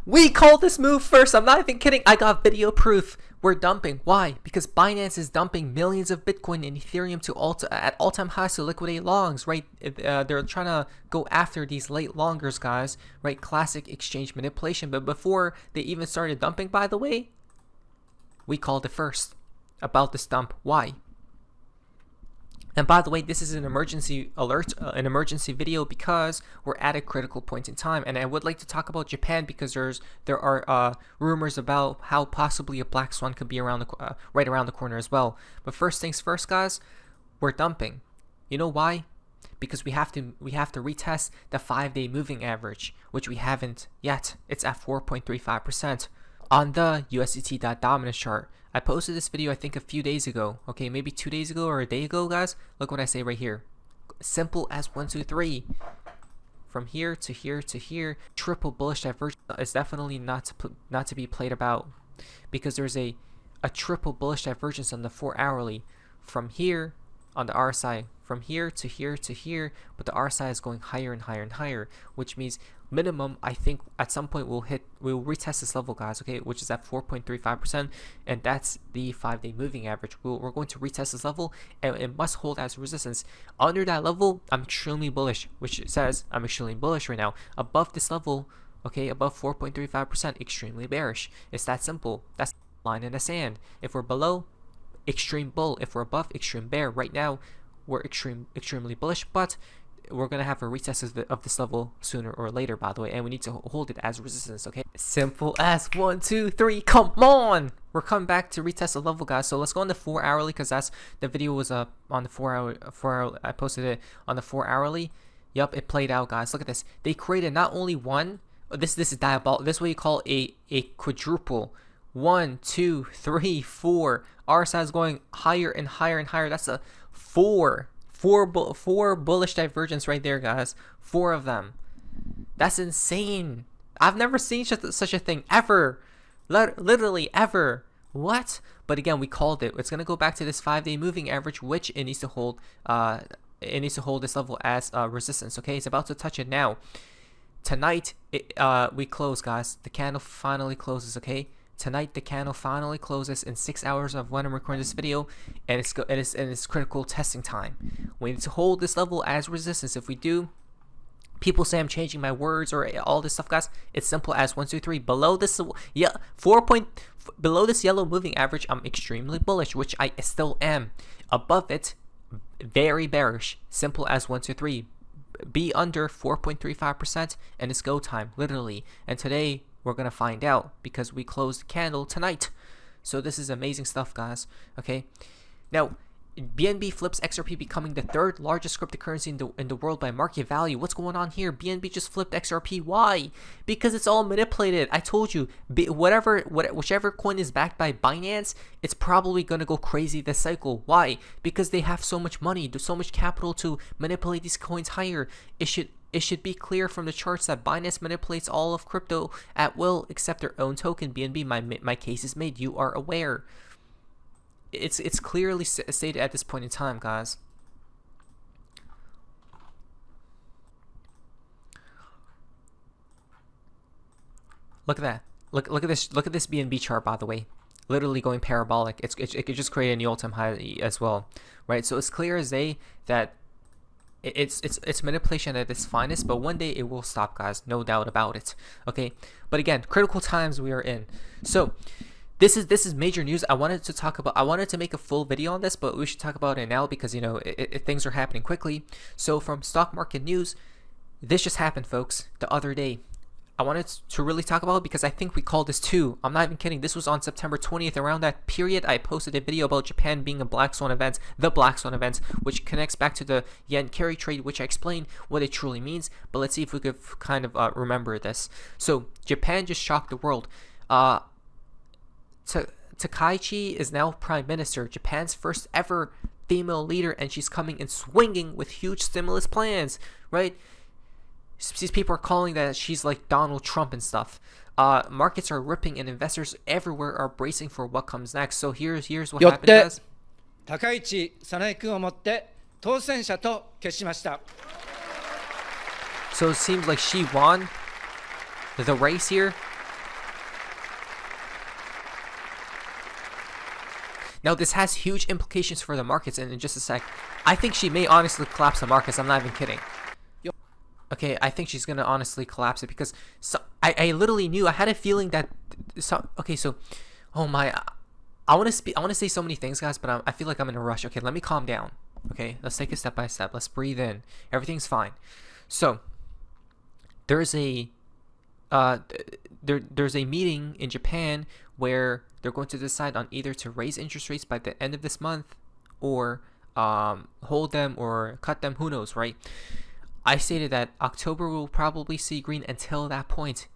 We called this move first. I'm not even kidding. I got video proof. We're dumping. Why? Because Binance is dumping millions of Bitcoin and Ethereum to at all-time highs to liquidate longs, right? They're trying to go after these late longers, guys, right? Classic exchange manipulation. But before they even started dumping, by the way, we called it first about this dump. Why? And by the way, this is an emergency alert, an emergency video, because we're at a critical point in time. And I would like to talk about Japan because there are rumors about how possibly a black swan could be around the right around the corner as well. But first things first, guys, we're dumping. You know why? Because we have to retest the 5-day moving average, which we haven't yet. It's at 4.35% on the USDT.dominance chart. I posted this video I think a few days ago, okay, maybe 2 days ago or a day ago, guys. Look what I say right here. Simple as 1, 2, 3. From here to here to here, triple bullish divergence is definitely not to be played about, because there's a triple bullish divergence on the 4-hourly from here on the RSI, from here to here to here, but the RSI is going higher and higher and higher, which means minimum, I think at some point we'll retest this level, guys, okay, which is at 4.35%, and that's the 5-day moving average. We're going to retest this level, and it must hold as resistance. Under that level, I'm extremely bullish, which says I'm extremely bullish right now. Above this level, okay, above 4.35%, extremely bearish. It's that simple. That's the line in the sand. If we're below, extreme bull. If we're above, extreme bear. Right now, we're extremely bullish, but we're gonna have a retest of this level sooner or later, by the way, and we need to hold it as resistance. Okay, simple as 1, 2, 3. Come on, we're coming back to retest the level, guys. So let's go on the 4-hourly, because that's the video was on the 4-hour. I posted it on the 4-hourly. Yup, it played out, guys. Look at this. They created not only one. This is diabolical. This is what you call a quadruple. 1, 2, 3, 4. RSI is going higher and higher and higher. That's a four bullish divergence right there, guys. 4 of them. That's insane. I've never seen such a thing ever. Literally ever. What? But again, we called it. It's gonna go back to this 5-day moving average, which it needs to hold. It needs to hold this level as resistance. Okay, it's about to touch it now. Tonight, we close, guys. The candle finally closes. Okay. Tonight, the candle finally closes in 6 hours of when I'm recording this video, and it's critical testing time. We need to hold this level as resistance. If we do, people say I'm changing my words or all this stuff, guys. It's simple as 1, 2, 3. Below this, below this yellow moving average, I'm extremely bullish, which I still am. Above it, very bearish. Simple as 1, 2, 3. Be under 4.35%, and it's go time, literally. And today, we're going to find out, because we closed the candle tonight. So this is amazing stuff, guys. Okay. Now, BNB flips XRP, becoming the 3rd largest cryptocurrency in the world by market value. What's going on here? BNB just flipped XRP. Why? Because it's all manipulated. I told you, whichever coin is backed by Binance, it's probably going to go crazy this cycle. Why? Because they have so much money, so much capital to manipulate these coins higher. It should be clear from the charts that Binance manipulates all of crypto at will except their own token, BNB. My case is made. You are aware. It's clearly stated at this point in time, guys. Look at that. Look at this. Look at this BNB chart, by the way. Literally going parabolic. It could just create a new all-time high as well, right? So it's clear as day that it's manipulation at its finest, but one day it will stop, guys, no doubt about it. Okay, but again, critical times we are in. So this is major news. I wanted to make a full video on this, but we should talk about it now, because things are happening quickly. So from stock market news, this just happened, folks, the other day. I wanted to really talk about it because I think we called this too. I'm not even kidding. This was on September 20th. Around that period, I posted a video about Japan being a black swan event, the black swan event, which connects back to the yen carry trade, which I explained what it truly means. But let's see if we could kind of remember this. So Japan just shocked the world. Takaichi is now prime minister, Japan's first ever female leader, and she's coming and swinging with huge stimulus plans, right? These people are calling that she's like Donald Trump and stuff. Markets are ripping, and investors everywhere are bracing for what comes next. So here's what happened, guys. 高市早苗君をもって当選者と決しました。 So it seems like she won the race here. Now, this has huge implications for the markets, and in just a sec, I think she may honestly collapse the markets. I'm not even kidding. Okay, I think she's gonna honestly collapse it because I literally knew. I had a feeling that. Oh my, I want to say so many things, guys, but I feel like I'm in a rush. Okay, let me calm down. Okay, let's take it step by step. Let's breathe in. Everything's fine. So there's a there's a meeting in Japan where they're going to decide on either to raise interest rates by the end of this month or hold them or cut them. Who knows, right? I stated that October will probably see green until that point.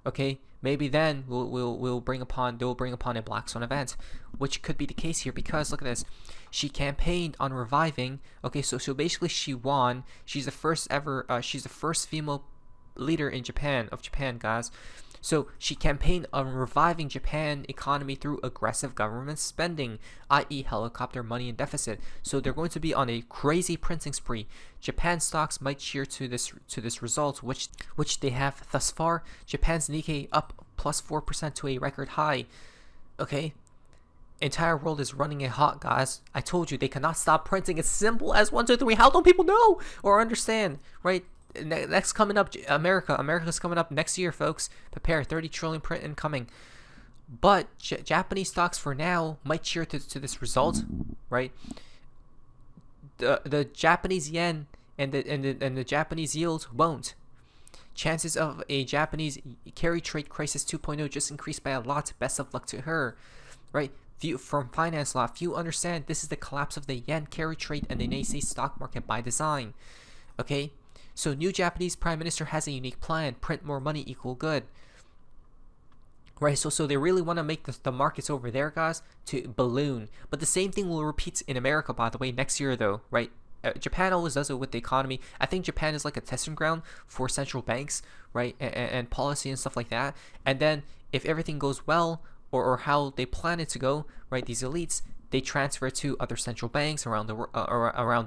Okay, maybe then they'll bring upon a black swan event, which could be the case here because look at this. She campaigned on reviving. Okay, so basically she won. She's the first ever. She's the first female leader in Japan, guys. So she campaigned on reviving Japan economy through aggressive government spending, i.e. helicopter money and deficit. So they're going to be on a crazy printing spree. Japan stocks might cheer to this result, which they have thus far. Japan's Nikkei up plus 4% to a record high. Okay, entire world is running it hot, guys. I told you they cannot stop printing. It's simple as 1, 2, 3. How don't people know or understand, right? Next coming up, America's coming up next year, folks. Prepare, 30 trillion print incoming. But Japanese stocks for now might cheer to this result, right? The Japanese yen and the Japanese yields won't. Chances of a Japanese carry trade crisis 2.0 just increased by a lot. Best of luck to her, right? From finance law, if you understand, this is the collapse of the yen carry trade and the Nikkei stock market by design. Okay. So new Japanese prime minister has a unique plan: print more money, equal good. Right, so they really want to make the markets over there, guys, to balloon. But the same thing will repeat in America, by the way, next year, though, right? Japan always does it with the economy. I think Japan is like a testing ground for central banks, right, and policy and stuff like that. And then if everything goes well, or how they plan it to go, right, these elites, they transfer to other central banks around the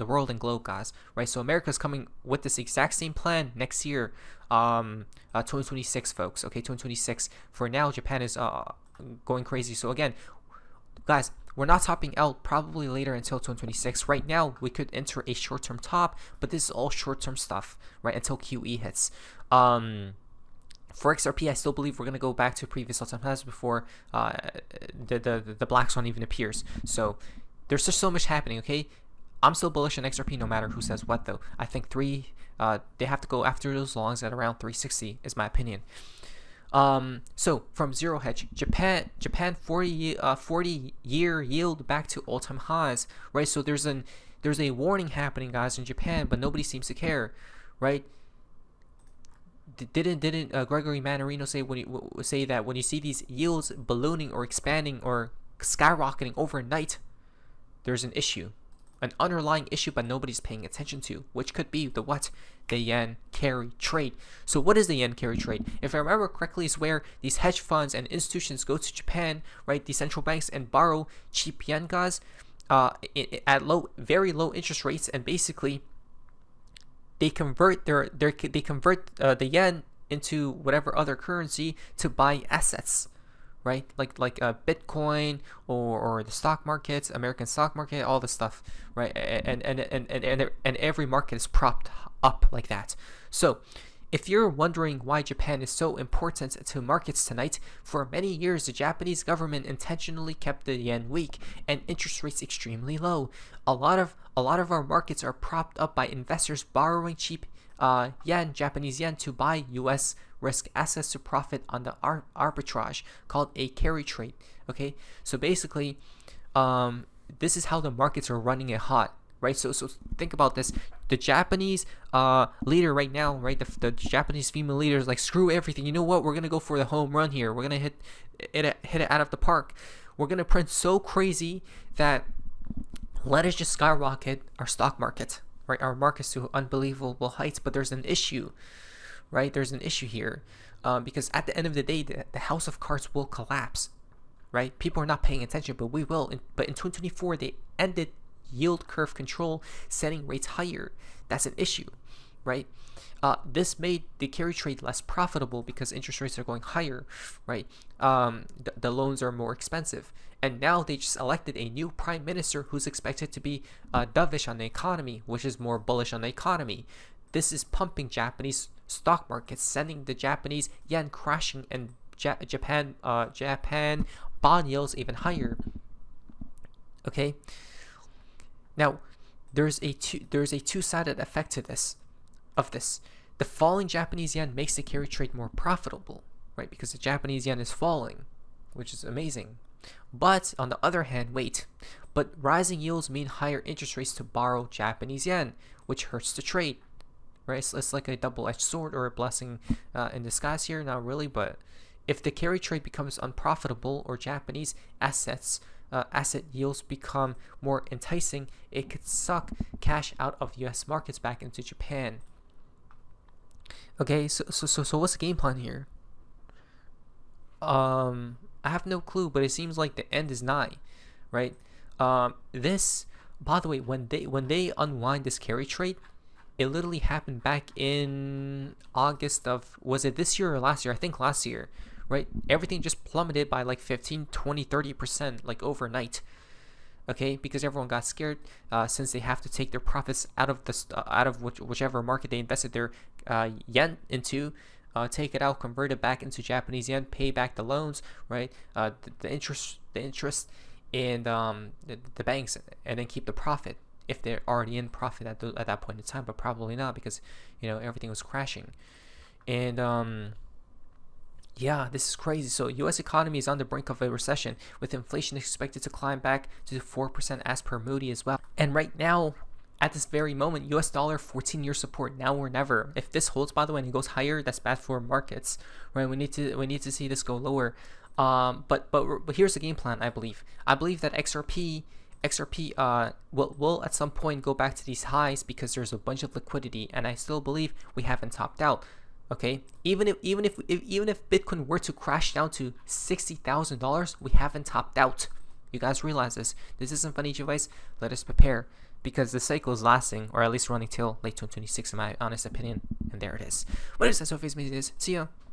world and globe, guys, right? So America's coming with this exact same plan next year, 2026, folks. Okay, 2026. For now, Japan is going crazy. So again, guys, we're not topping out probably later until 2026. Right now, we could enter a short-term top, but this is all short-term stuff, right? Until QE hits. For XRP, I still believe we're going to go back to previous all-time highs before the black swan even appears. So there's just so much happening, okay? I'm still bullish on XRP no matter who says what, though. I think they have to go after those longs at around 360 is my opinion. So from zero hedge, Japan 40-year yield back to all-time highs, right? So there's a warning happening, guys, in Japan, but nobody seems to care, right? Didn't Gregory Mannarino say that when you see these yields ballooning or expanding or skyrocketing overnight, there's an issue, an underlying issue, but nobody's paying attention to, which could be the yen carry trade. So what is the yen carry trade? If I remember correctly, is where these hedge funds and institutions go to Japan, right, these central banks, and borrow cheap yen, guys, at very low interest rates, and basically they convert the yen into whatever other currency to buy assets, right? Like Bitcoin or the stock markets, American stock market, all this stuff, right? And every market is propped up like that. So if you're wondering why Japan is so important to markets tonight, for many years the Japanese government intentionally kept the yen weak and interest rates extremely low. A lot of our markets are propped up by investors borrowing cheap Japanese yen, to buy U.S. risk assets to profit on the arbitrage called a carry trade. Okay, so basically, this is how the markets are running it hot. Right, so think about this. The Japanese leader right now, right, the Japanese female leader is like, screw everything. You know what? We're gonna go for the home run here. We're gonna hit it out of the park. We're gonna print so crazy that let us just skyrocket our stock market, right? Our markets to unbelievable heights. But there's an issue, right? There's an issue here, because at the end of the day, the house of cards will collapse, right? People are not paying attention, but we will. But in 2024, they ended yield curve control, setting rates higher. That's an issue. right? This made the carry trade less profitable because interest rates are going higher, right? The loans are more expensive. And now they just elected a new prime minister who's expected to be dovish on the economy, which is more bullish on the economy. This is pumping Japanese stock markets, sending the Japanese yen crashing and Japan bond yields even higher. Okay. Now, there's a two-sided effect to this. The falling Japanese yen makes the carry trade more profitable, right? Because the Japanese yen is falling, which is amazing. But on the other hand, but rising yields mean higher interest rates to borrow Japanese yen, which hurts the trade, right? It's like a double-edged sword or a blessing in disguise here. Not really, but if the carry trade becomes unprofitable or Japanese asset yields become more enticing, it could suck cash out of U.S. markets back into Japan. Okay, so what's the game plan here? I have no clue, but it seems like the end is nigh, right? This, by the way, when they unwind this carry trade, it literally happened back in August of, was it this year or last year? I think last year, right? Everything just plummeted by like 15, 20, 30%, like overnight. Okay, because everyone got scared since they have to take their profits out of whichever market they invested their yen into, take it out, convert it back into Japanese yen, pay back the loans, right? The interest, and the banks, and then keep the profit if they're already in profit at that point in time, but probably not because everything was crashing, and yeah, this is crazy. So U.S. economy is on the brink of a recession, with inflation expected to climb back to 4% as per Moody as well. And right now, at this very moment, U.S. dollar 14-year support, now or never. If this holds, by the way, and it goes higher, that's bad for markets, right? We need to see this go lower. But here's the game plan. I believe that XRP will at some point go back to these highs because there's a bunch of liquidity, and I still believe we haven't topped out. Okay, even if Bitcoin were to crash down to $60,000, we haven't topped out. You guys realize this? This isn't financial advice. Let us prepare, because the cycle is lasting, or at least running till late 2026, in my honest opinion. And there it is. What is that? So, face me, see ya.